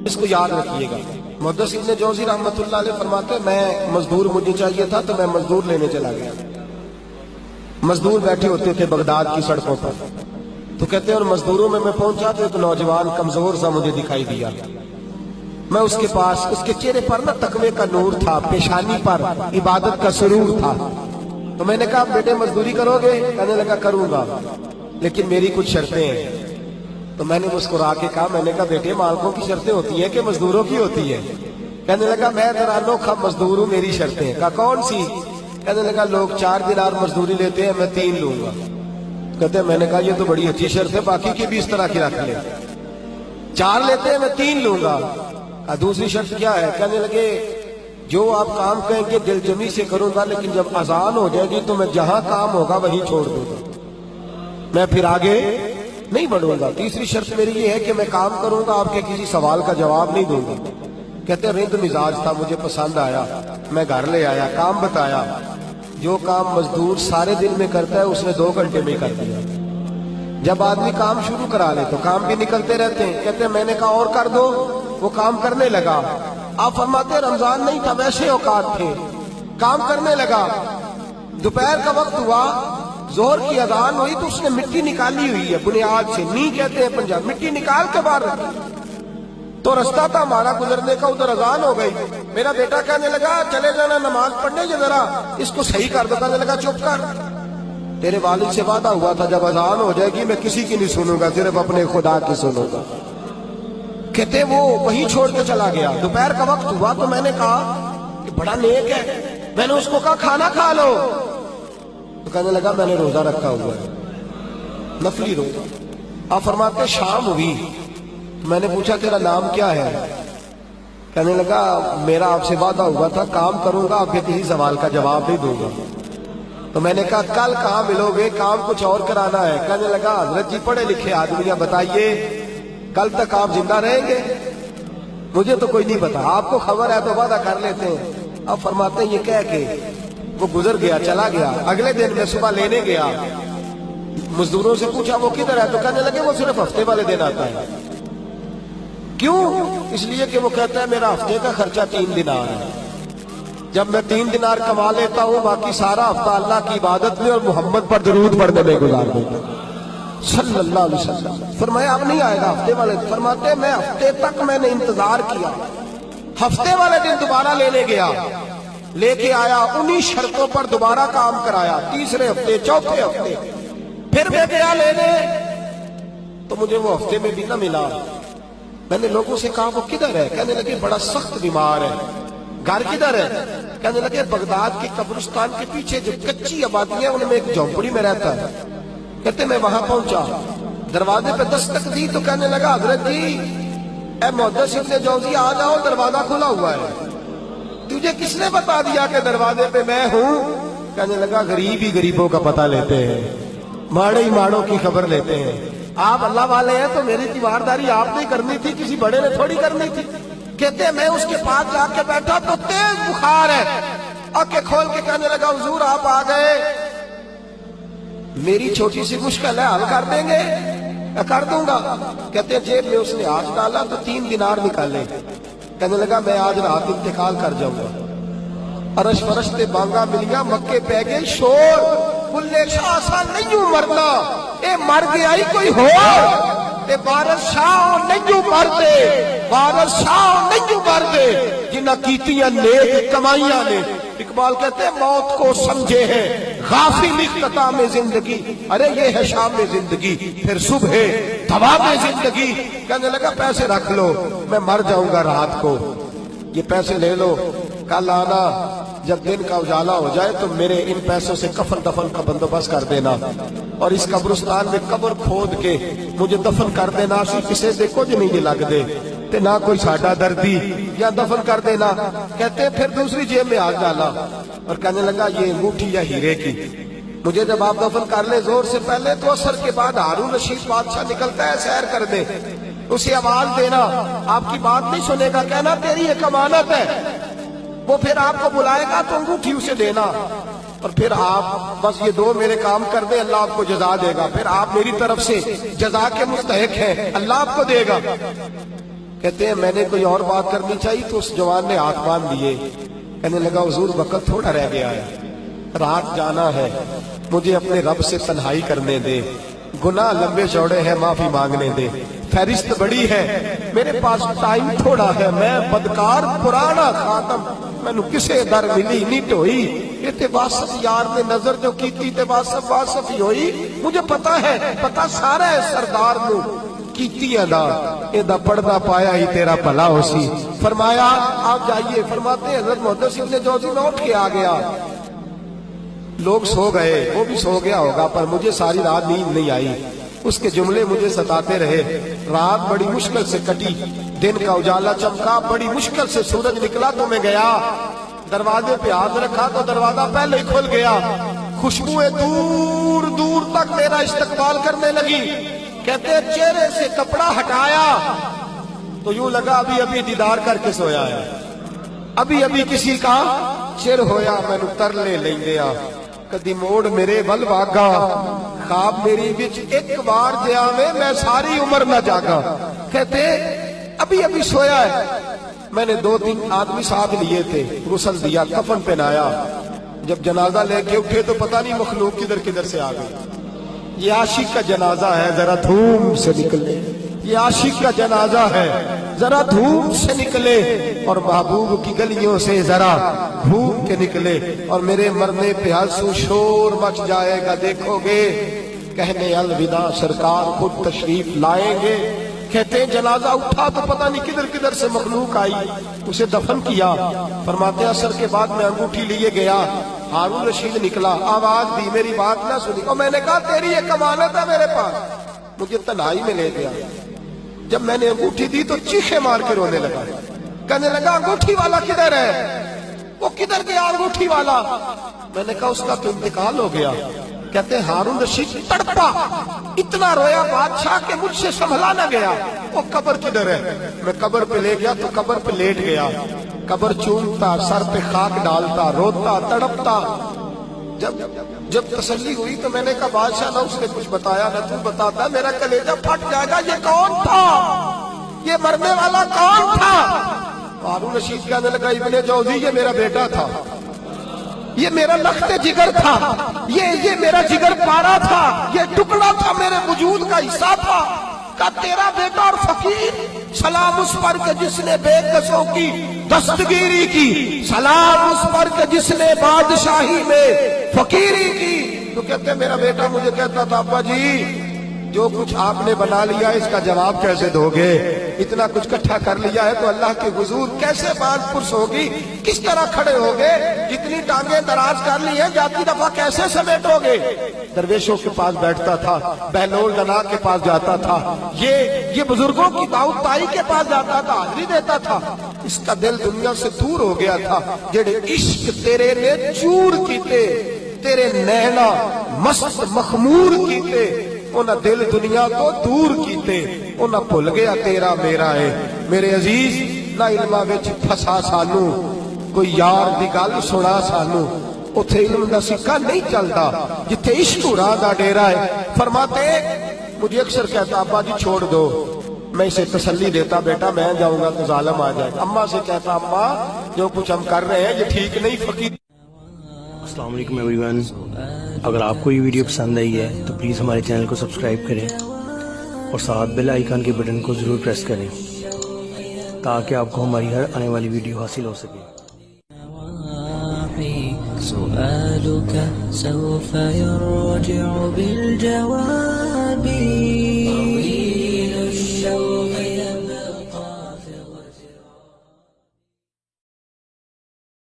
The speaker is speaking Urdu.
اس کو یاد رکھیے گا۔ محدث ابن جوزی رحمۃ اللہ علیہ فرماتے ہیں میں مزدور مجھے چاہیے تھا تو میں مزدور لینے چلا گیا۔ مزدور بیٹھے ہوتے تھے بغداد کی سڑکوں پر، تو کہتے ہیں اور مزدوروں میں پہنچا تو ایک نوجوان کمزور سا مجھے دکھائی دیا۔ میں اس کے پاس، اس کے چہرے پر نا تقوی کا نور تھا، پیشانی پر عبادت کا سرور تھا۔ تو میں نے کہا بیٹے مزدوری کرو گے؟ کہنے لگا کروں گا لیکن میری کچھ شرطیں ہیں۔ تو میں نے مسکرا کے کہا، میں نے کہا بیٹے مالکوں کی شرطیں ہوتی ہیں کہ مزدوروں کی ہوتی ہے؟ کہنے لگا میں ذرا انوکھا مزدور ہوں، میری شرطیں ہیں۔ کہا کون سی؟ کہنے لگا لوگ 4 دینار مزدوری لیتے ہیں، میں 3 لوں گا۔ کہتے ہیں میں نے کہا یہ تو بڑی اچھی شرط ہے، باقی کی بھی اس طرح کی رکھ لیں۔ 4 لیتے ہیں میں 3 لوں گا۔ کہا دوسری شرط کیا ہے؟ کہنے لگے جو آپ کام کہیں گے دل جمی سے کروں گا، لیکن جب اذان ہو جائے گی تو میں جہاں کام ہوگا وہیں چھوڑ دوں گا، میں پھر آگے نہیں بڑھوں گا۔ تیسری شرط میری یہ ہے کہ میں کام کروں گا، آپ کے کسی سوال کا جواب نہیں دوں گا۔ کہتے ہیں رند مزاج تھا، مجھے پسند آیا، میں گھر لے آیا، کام بتایا۔ جو کام مزدور سارے دن میں کرتا ہے اس نے 2 گھنٹے میں کر دیا۔ جب آدمی کام شروع کرا لے تو کام بھی نکلتے رہتے ہیں۔ کہتے ہیں میں نے کہا اور کر دو، وہ کام کرنے لگا۔ آپ فرماتے ہیں رمضان نہیں تھا ویسے اوقات تھے، کام کرنے لگا۔ دوپہر کا وقت ہوا، ظہر کی اذان ہوئی تو اس نے مٹی نکالی ہوئی ہے بنیاد سے، نی کہتے ہیں پنجاب، مٹی نکال کے باہر رکھی۔ تو رستہ تھا ہمارا گزرنے کا، ادھر اذان ہو گئی۔ میرا بیٹا کہنے لگا چلے جانا نماز پڑھنے کے، ذرا اس کو صحیح کر دو۔ کہنے لگا چپ کر، تیرے والد سے وعدہ ہوا تھا جب اذان ہو جائے گی میں کسی کی نہیں سنوں گا، صرف اپنے خدا کی سنوں گا۔ کہتے وہ وہی چھوڑ کے چلا گیا۔ دوپہر کا وقت ہوا تو میں نے کہا کہ بڑا نیک ہے، میں نے اس کو کہا کھانا کھا لو۔ تو کہنے لگا میں نے روزہ رکھا ہوا ہے، نفلی روزہ۔ آپ فرماتے شام ہوئی، میں نے پوچھا تیرا نام کیا ہے؟ کہنے لگا میرا آپ سے وعدہ ہوا تھا کام کروں گا، آپ کے کسی سوال کا جواب نہیں دوں گا۔ تو میں نے کہا کل کہاں ملو گے، کام کچھ اور کرانا ہے۔ کہنے لگا حضرت جی پڑھے لکھے آدمی ہیں، بتائیے کل تک آپ زندہ رہیں گے؟ مجھے تو کوئی نہیں پتا، آپ کو خبر ہے تو وعدہ کر لیتے ہیں۔ اب فرماتے ہیں یہ کہہ کے وہ گزر گیا، چلا گیا۔ اگلے دن میں صبح لینے گیا، مزدوروں سے پوچھا وہ کدھر ہے؟ تو کہنے لگے وہ صرف ہفتے والے دن آتا ہے۔ کیوں؟ اس لیے کہ وہ کہتا ہے میرا ہفتے کا خرچہ 3 دینار ہے، جب میں 3 دینار کما لیتا ہوں باقی سارا ہفتہ اللہ کی عبادت میں اور محمد پر درود پڑھنے میں گزار دیتا ہوں صلی اللہ علیہ وسلم۔ فرمایا اب نہیں آئے گا ہفتے والے؟ فرماتے میں ہفتے تک میں نے انتظار کیا، ہفتے والے دن دوبارہ لینے گیا، لے کے آیا، انہی شرطوں پر دوبارہ کام کرایا۔ تیسرے ہفتے، چوتھے ہفتے پھر میں گیا لینے تو مجھے وہ ہفتے میں بھی نہ ملا۔ میں نے لوگوں سے کہا وہ کدھر ہے؟ کہنے لگے بڑا سخت بیمار ہے۔ گھر کدھر ہے؟ کہنے لگے بغداد کے قبرستان کے پیچھے جو کچی آبادی ہے ان میں ایک جھونپڑی میں رہتا ہے۔ کہتے میں وہاں پہنچا، دروازے پہ دستک دی تو کہنے لگا حضرت جی اے محدث ابن جوزی آ جاؤ، دروازہ کھلا ہوا ہے۔ تجھے کس نے بتا دیا کہ دروازے پہ میں ہوں؟ کہنے لگا غریب ہی غریبوں کا پتہ لیتے ہیں، ماڑے ہی ماڑوں کی خبر لیتے ہیں۔ آپ اللہ والے ہیں تو میری تیوارداری آپ نے کرنی تھی، کسی بڑے نے تھوڑی کرنی تھی۔ کہتے ہیں میں اس کے پاس جا کے بیٹھا تو تیز بخار ہے، آنکھیں کھول کے کہنے لگا حضور آپ آ گئے، میری چھوٹی سی مشکل ہے حل کر دیں گے؟ میں کر دوں گا۔ کہتے ہیں جیب میں اس نے ہاتھ ڈالا تو 3 دینار نکالے۔ کہنے لگا میں آج رات انتقال کر جاؤں گا۔ عرش فرش تے بانگا ملیا، مکے پہ گئے شور، بلے شاہ سا نہیں مرنا، اے مر گیا ہی کوئی ہو، اے وارث شاہ نہیں مرتے، وارث شاہ نہیں مرتے جنہ کیتیاں نیک کمائیاں نے۔ اقبال کہتے ہیں موت کو سمجھے ہیں غافل اختتام زندگی، ارے یہ ہے شام زندگی پھر صبح دوام زندگی۔ کہنے لگا پیسے رکھ لو، میں مر جاؤں گا رات کو، یہ پیسے لے لو، کل آنا جب دن کا اجالا ہو جائے تو میرے ان پیسوں سے کفن دفن کا بندوبست کر دینا، اور اس قبرستان میں قبر کھود کے مجھے دفن کر دینا، کسی سے کچھ نہیں لگ دے تے نہ کوئی ساڈا دردی، یا دفن کر دینا۔ کہتے ہیں پھر دوسری جیب میں ہاتھ ڈالا اور کہنے لگا یہ انگوٹھی یا ہیرے کی، مجھے جب آپ دفن کر لیں زور سے پہلے تو اثر کے بعد ہارون رشید بادشاہ نکلتا ہے سیر کر دے، اسے آواز دینا، آپ کی بات نہیں سنے گا، کہنا تیری ایک امانت ہے، وہ پھر آپ کو بلائے گا تو انگوٹھی اسے دینا، اور پھر آپ بس یہ 2 میرے کام کر دیں اللہ آپ کو جزا دے گا، پھر آپ میری طرف سے جزا کے مستحق ہیں، اللہ آپ کو دے گا۔ کہتے ہیں میں نے کوئی اور بات کرنی چاہیے تو اس جوان نے ہاتھ باندھ دیے. کہنے لگا حضور وقت تھوڑا رہ گیا ہے, رات جانا ہے, مجھے اپنے رب سے تنہائی کرنے دے, گناہ لمبے چوڑے ہیں, معافی مانگنے دے, فہرست بڑی ہے, میرے پاس ٹائم تھوڑا ہے, میں بدکار پرانا خاتم, مینو کسے در ملی نہیں ٹوئی, یہ تے واسف یار نے نظر جو کی تے واسف واسف ہی ہوئی, مجھے پتا ہے, پتا سارا ہے سردار نو کیتی ادا, ادا پردہ پایا ہی تیرا بھلا ہو سی. فرمایا آپ جائیے. فرماتے ہیں حضرت محدث ابن جوزی میں اٹھ کے آ گیا, لوگ سو گئے, وہ بھی سو گیا ہوگا, پر مجھے ساری رات نیند نہیں آئی, اس کے جملے مجھے ستاتے رہے. رات بڑی مشکل سے کٹی, دن کا اجالا چمکا, بڑی مشکل سے سورج نکلا تو میں گیا, دروازے پہ ہاتھ رکھا تو دروازہ پہلے ہی کھل گیا, خوشبوئیں دور دور تک میرا استقبال کرنے لگی. کہتے ہیں چہرے سے کپڑا ہٹایا تو یوں لگا ابھی ابھی دیدار کر کے سویا ہے, ابھی ابھی کسی کا چر ہویا, میں نو ترلے لیندیا, کدی موڑ میرے ول واگا, خواب میری وچ ایک بار جیا میں ساری عمر نہ جاگا. کہتے ابھی ابھی سویا ہے, میں نے 2-3 آدمی ساتھ لیے تھے, غسل دیا, کفن پہنایا, جب جنازہ لے کے اٹھے تو پتہ نہیں مخلوق کدھر سے آ گئی. یہ عاشق کا جنازہ ہے, ذرا دھوم سے نکلے, یہ عاشق کا جنازہ ہے, ذرا دھوم سے نکلے, اور محبوب کی گلیوں سے ذرا گھوم کے نکلے, اور میرے مرنے پہ آنسو شور مچ جائے گا, دیکھو گے کہنے الوداع سرکار خود تشریف لائیں گے. کہتے ہیں جنازہ اٹھا تو پتہ نہیں کدھر سے مخلوق آئی, اسے دفن کیا. فرماتے ہیں عصر کے بعد میں انگوٹھی لیے گیا, ہارون رشید نکلا, آواز دی, میری بات نہ سنی, اور میں نے کہا تیری ایک امانت ہے میرے پاس, مجھے تنہائی میں لے گیا. جب میں نے انگوٹھی دی تو چیخے مار کے رونے لگا, کہنے لگا انگوٹھی والا کدھر ہے, وہ کدھر گیا انگوٹھی والا. میں نے کہا اس کا تو انتقال ہو گیا. کہتے ہیں ہارون رشید تڑپا, اتنا رویا بادشاہ کہ مجھ سے سنبھلا نہ گیا, وہ قبر کدھر ہے. میں قبر پہ لے گیا تو قبر پہ لیٹ گیا, قبر چومتا, سر پہ خاک ڈالتا, روتا, تڑپتا. جب تسلی ہوئی تو میں نے کہا بادشاہ نہ اس نے کچھ بتایا نہ تو بتاتا, میرا کلیجہ پھٹ جائے گا, یہ کون تھا, یہ مرنے والا کون تھا. ہارون رشید کہنے لگا ابن جوزی یہ میرا بیٹا تھا, یہ میرا لخت جگر تھا, یہ میرا جگر پارا تھا, یہ ٹکڑا تھا, میرے وجود کا حصہ تھا. کا تیرا بیٹا اور فقیر, سلام اس پر کہ جس نے بے کسوں کی دستگیری کی, سلام اس پر کہ جس نے بادشاہی میں فقیری کی. تو کہتے ہیں میرا بیٹا مجھے کہتا تھا ابا جی جو کچھ آپ نے بنا لیا اس کا جواب کیسے دو گے, اتنا کچھ کٹھا کر لیا ہے تو اللہ کے حضور کیسے بات پرس ہوگی, کس طرح کھڑے ہوگے, جتنی ٹانگیں دراز کر لی ہیں جاتی دفعہ کیسے سمیٹو گے. درویشوں کے پاس بیٹھتا تھا, بہلول لنا کے پاس جاتا تھا, یہ بزرگوں کی دعوت تائی کے پاس جاتا تھا, حاضری دیتا تھا. اس کا دل دنیا سے دور ہو گیا تھا. جڑے عشق تیرے نے چور کیتے, تیرے نینا مست مخمور کیتے, انہاں دل دنیا تو دور کیتے, انہاں بھول گیا تیرا میرا ہے. میرے عزیز نہ علماں وچ پھسا سانو, کوئی یار دی گل سنا سانو, اتھے علم دا سکہ نہیں چلتا جتھے عشق راہ دا ڈیرا ہے. فرماتے مجھے اکثر کہتا ابا جی چھوڑ دو, میں اسے تسلی دیتا بیٹا میں جاؤں گا تو ظالم آ جائے. اماں سے کہتا اماں جو کچھ ہم کر رہے ہیں یہ ٹھیک نہیں. فقیر السلام علیکم ایوری ون, اگر آپ کو یہ ویڈیو پسند آئی ہے تو پلیز ہمارے چینل کو سبسکرائب کریں اور ساتھ بیل آئیکن کے بٹن کو ضرور پریس کریں تاکہ آپ کو ہماری ہر آنے والی ویڈیو حاصل ہو سکے. سؤالك سوف يرجع بالجواب.